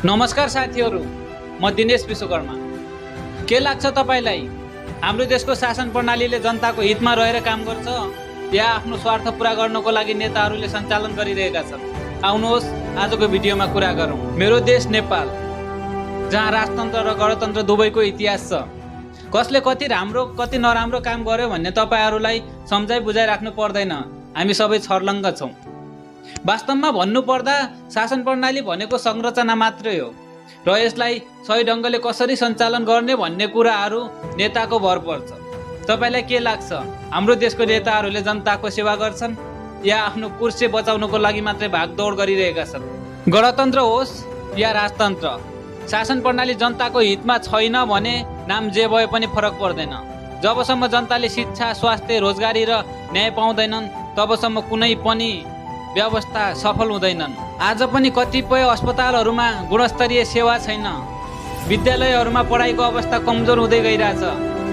नमस्कार साथीहरू, म दिनेश विश्वकर्मा। के लाग्छ तपाईलाई? हाम्रो देशको शासन प्रणालीले जनताको हितमा रहेर काम गर्छ या आफ्नो स्वार्थ पूरा गर्नको लागि नेताहरूले सञ्चालन गरिरहेका छन्? आउनुहोस् आजको भिडियोमा कुरा गरौँ। मेरो देश नेपाल, जहाँ राजतन्त्र र गणतन्त्र दुवैको इतिहास छ। कसले कति राम्रो कति नराम्रो काम गर्यो भन्ने तपाईहरूलाई सम्झाइ बुझाइ राख्नु पर्दैन। हामी सबै छर्लङ्ग छौँ। वास्तवमा भन्नुपर्दा शासन प्रणाली भनेको संरचना मात्रै हो र यसलाई सही ढङ्गले कसरी सञ्चालन गर्ने भन्ने कुराहरू नेताको भर पर्छ। तपाईलाई के लाग्छ, हाम्रो देशको नेताहरूले जनताको सेवा गर्छन् या आफ्नो कुर्सी बचाउनको लागि मात्रै भागदौड गरिरहेका छन्? गणतन्त्र होस् या राजतन्त्र, शासन प्रणाली जनताको हितमा छैन भने नाम जे भए पनि फरक पर्दैन। जबसम्म जनताले शिक्षा, स्वास्थ्य, रोजगारी र न्याय पाउँदैनन् तबसम्म कुनै पनि व्यवस्था सफल हुँदैनन्। आज पनि कतिपय अस्पतालहरूमा गुणस्तरीय सेवा छैन। विद्यालयहरूमा पढाइको अवस्था कमजोर हुँदै गइरहेछ।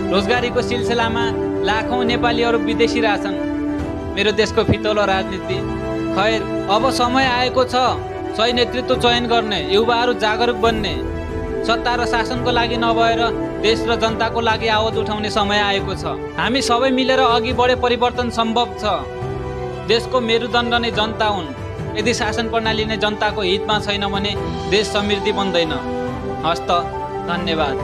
रोजगारीको सिलसिलामा लाखौँ नेपालीहरू विदेशी रहेछन्। मेरो देशको फितलो राजनीति। खैर, अब समय आएको छ सही नेतृत्व चयन गर्ने, युवाहरू जागरुक बन्ने, सत्ता र शासनको लागि नभएर देश र जनताको लागि आवाज उठाउने समय आएको छ। हामी सबै मिलेर अघि बढे परिवर्तन सम्भव छ। देशको मेरुदण्ड नै जनता हुन्। यदि शासन प्रणाली नै जनताको हितमा छैन भने देश समृद्धि बन्दैन। हस्त, धन्यवाद।